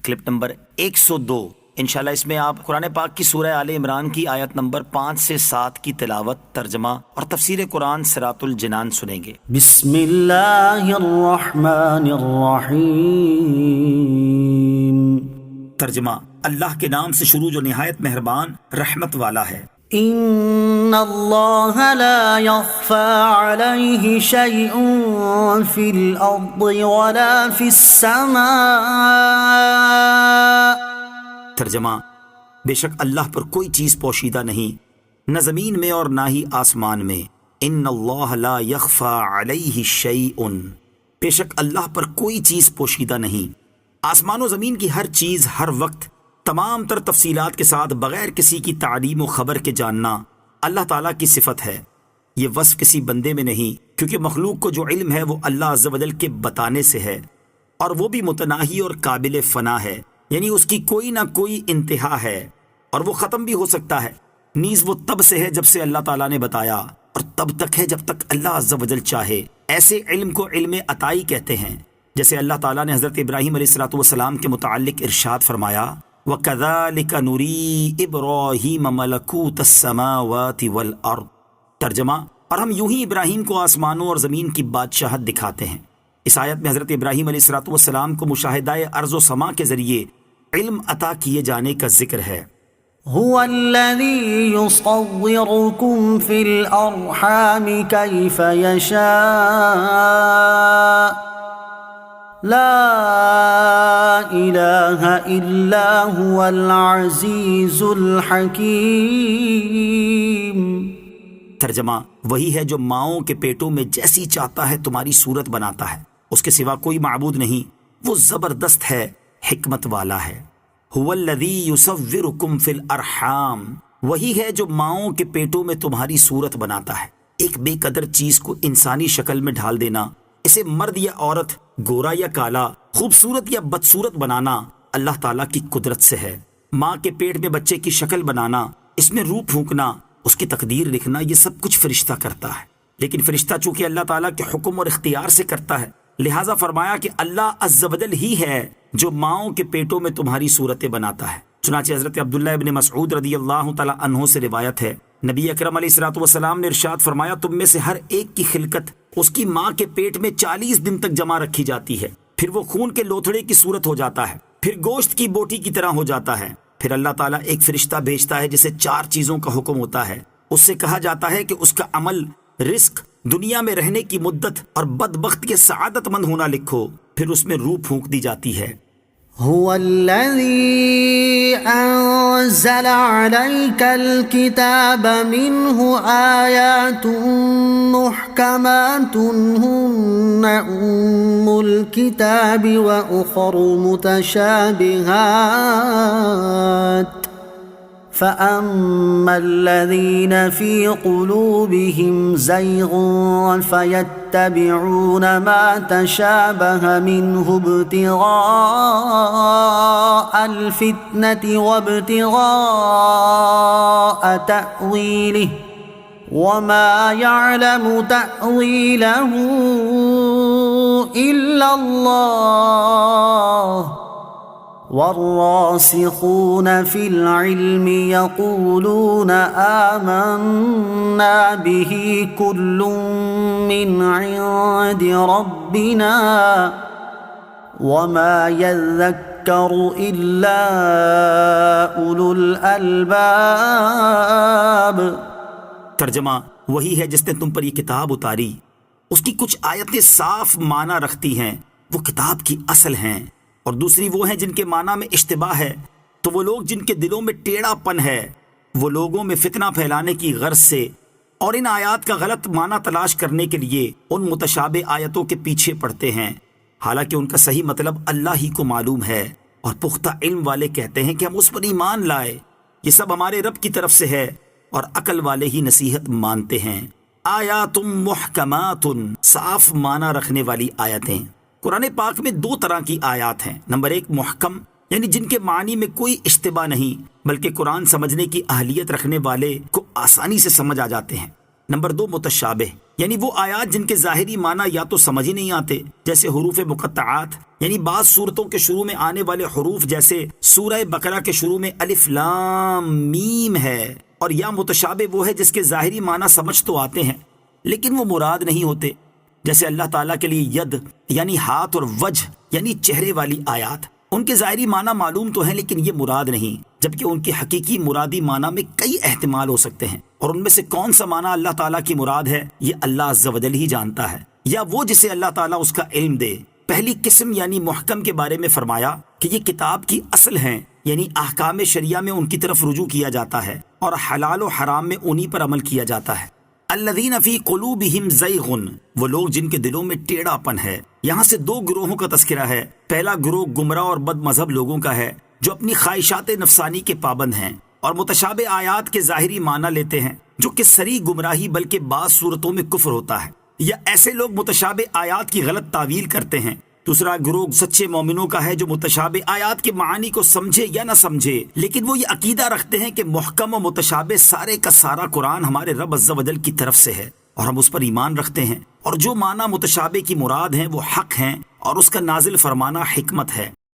Clip number 102۔ انشاءاللہ اس میں آپ قرآن پاک کی سورہ آل عمران کی آیت نمبر 5 سے 7 کی تلاوت، ترجمہ اور تفسیر قرآن صراط الجنان سنیں گے۔ بسم اللہ الرحمن الرحیم۔ ترجمہ: اللہ کے نام سے شروع جو نہایت مہربان رحمت والا ہے۔ ان اللہ لا يخفى عليه شيء في الارض ولا في السماء۔ ترجمہ: بے شک اللہ پر کوئی چیز پوشیدہ نہیں، نہ زمین میں اور نہ ہی آسمان میں۔ ان اللہ لا یخفی علیہ شیء، بے شک اللہ پر کوئی چیز پوشیدہ نہیں۔ آسمان و زمین کی ہر چیز ہر وقت تمام تر تفصیلات کے ساتھ بغیر کسی کی تعلیم و خبر کے جاننا اللہ تعالیٰ کی صفت ہے۔ یہ وصف کسی بندے میں نہیں، کیونکہ مخلوق کو جو علم ہے وہ اللہ عز و جل کے بتانے سے ہے، اور وہ بھی متناہی اور قابل فنا ہے، یعنی اس کی کوئی نہ کوئی انتہا ہے اور وہ ختم بھی ہو سکتا ہے۔ نیز وہ تب سے ہے جب سے اللہ تعالیٰ نے بتایا، اور تب تک ہے جب تک اللہ عز و جل چاہے۔ ایسے علم کو علم عطائی کہتے ہیں، جیسے اللہ تعالیٰ نے حضرت ابراہیم علیہ السلام کے متعلق ارشاد فرمایا، وَكَذَلِكَ نُرِي إِبْرَاهِيمَ مَلَكُوتَ السَّمَاوَاتِ وَالْأَرْضِ۔ ترجمہ: اور ہم یوں ہی ابراہیم کو آسمانوں اور زمین کی بادشاہت دکھاتے ہیں۔ اس آیت میں حضرت ابراہیم علیہ السلام کو مشاہدہ ارض و سما کے ذریعے علم عطا کیے جانے کا ذکر ہے۔ هو الذي يصوركم في الأرحام كيف يشاء لا إله إلا هو العزيز الحكيم۔ ترجمہ: وہی ہے جو ماؤں کے پیٹوں میں جیسی چاہتا ہے تمہاری صورت بناتا ہے، اس کے سوا کوئی معبود نہیں، وہ زبردست ہے، حکمت والا ہے۔ هو الذی یصورکم فی الارحام، وہی ہے جو ماؤں کے پیٹوں میں تمہاری صورت بناتا ہے۔ ایک بے قدر چیز کو انسانی شکل میں ڈھال دینا، اسے مرد یا عورت، گورا یا کالا، خوبصورت یا بدصورت بنانا اللہ تعالیٰ کی قدرت سے ہے۔ ماں کے پیٹ میں بچے کی شکل بنانا، اس میں روح پھونکنا، اس کی تقدیر لکھنا، یہ سب کچھ فرشتہ کرتا ہے۔ لیکن فرشتہ چونکہ اللہ تعالیٰ کے حکم اور اختیار سے کرتا ہے، لہٰذا فرمایا کہ اللہ عز و جل ہی ہے جو ماؤں کے پیٹوں میں تمہاری صورتیں بناتا ہے۔ چنانچہ حضرت عبداللہ ابن مسعود رضی اللہ تعالیٰ عنہ سے روایت ہے، نبی اکرم علیہ السلام نے ارشاد فرمایا، تم میں سے ہر ایک کی خلقت اس کی ماں کے پیٹ میں 40 دن تک جمع رکھی جاتی ہے، پھر وہ خون کے لوتھڑے کی صورت ہو جاتا ہے، پھر گوشت کی بوٹی کی طرح ہو جاتا ہے، پھر اللہ تعالیٰ ایک فرشتہ بھیجتا ہے جسے 4 چیزوں کا حکم ہوتا ہے۔ اس سے کہا جاتا ہے کہ اس کا عمل، رزق، دنیا میں رہنے کی مدت اور بدبخت کے سعادت مند ہونا لکھو، پھر اس میں روح پھونک دی جاتی ہے۔ هو الذي أنزل عليك الكتاب منه آيات محكمات هن أم الكتاب وأخر متشابهات فأما الذين في قلوبهم زيغ فيتبعون ما تشابه منه ابتغاء الفتنة وابتغاء تأويله وما يعلم تأويله إلا الله والراسخون في العلم يقولون آمنا به كل من عند ربنا وما يذكر إلا أولو الألباب۔ ترجمہ: وہی ہے جس نے تم پر یہ کتاب اتاری، اس کی کچھ آیتیں صاف معنی رکھتی ہیں، وہ کتاب کی اصل ہیں، اور دوسری وہ ہیں جن کے معنی میں اشتباہ ہے، تو وہ لوگ جن کے دلوں میں ٹیڑھا پن ہے، وہ لوگوں میں فتنہ پھیلانے کی غرض سے اور ان آیات کا غلط معنی تلاش کرنے کے لیے ان متشابہ آیتوں کے پیچھے پڑتے ہیں، حالانکہ ان کا صحیح مطلب اللہ ہی کو معلوم ہے، اور پختہ علم والے کہتے ہیں کہ ہم اس پر ایمان لائے، یہ سب ہمارے رب کی طرف سے ہے، اور عقل والے ہی نصیحت مانتے ہیں۔ آیات محکمات، صاف معنی رکھنے والی آیتیں۔ قرآن پاک میں 2 طرح کی آیات ہیں۔ نمبر 1 محکم، یعنی جن کے معنی میں کوئی اشتباہ نہیں، بلکہ قرآن سمجھنے کی اہلیت رکھنے والے کو آسانی سے سمجھ آ جاتے ہیں۔ نمبر 2 متشابہ، یعنی وہ آیات جن کے ظاہری معنی یا تو سمجھ ہی نہیں آتے، جیسے حروف مقطعات، یعنی بعض صورتوں کے شروع میں آنے والے حروف جیسے سورہ بقرہ کے شروع میں الف لام میم ہے، اور یا متشابہ وہ ہے جس کے ظاہری معنی سمجھ تو آتے ہیں لیکن وہ مراد نہیں ہوتے، جیسے اللہ تعالیٰ کے لیے ید یعنی ہاتھ اور وجہ یعنی چہرے والی آیات، ان کے ظاہری معنی معلوم تو ہیں لیکن یہ مراد نہیں، جبکہ ان کی حقیقی مرادی معنی میں کئی احتمال ہو سکتے ہیں، اور ان میں سے کون سا معنی اللہ تعالیٰ کی مراد ہے یہ اللہ عز و جل ہی جانتا ہے، یا وہ جسے اللہ تعالیٰ اس کا علم دے۔ پہلی قسم یعنی محکم کے بارے میں فرمایا کہ یہ کتاب کی اصل ہیں، یعنی احکام شریعہ میں ان کی طرف رجوع کیا جاتا ہے اور حلال و حرام میں انہی پر عمل کیا جاتا ہے۔ الذین فی قلوبہم زیغ، وہ لوگ جن کے دلوں میں ٹیڑھا پن ہے۔ یہاں سے 2 گروہوں کا تذکرہ ہے۔ پہلا گروہ گمراہ اور بد مذہب لوگوں کا ہے جو اپنی خواہشات نفسانی کے پابند ہیں اور متشابہ آیات کے ظاہری معنی لیتے ہیں، جو کہ صریح گمراہی بلکہ بعض صورتوں میں کفر ہوتا ہے، یا ایسے لوگ متشابہ آیات کی غلط تعویل کرتے ہیں۔ دوسرا گروہ سچے مومنوں کا ہے جو متشابہ آیات کے معانی کو سمجھے یا نہ سمجھے، لیکن وہ یہ عقیدہ رکھتے ہیں کہ محکم و متشابہ سارے کا سارا قرآن ہمارے رب عز و جل کی طرف سے ہے اور ہم اس پر ایمان رکھتے ہیں، اور جو معنی متشابہ کی مراد ہیں وہ حق ہیں اور اس کا نازل فرمانا حکمت ہے۔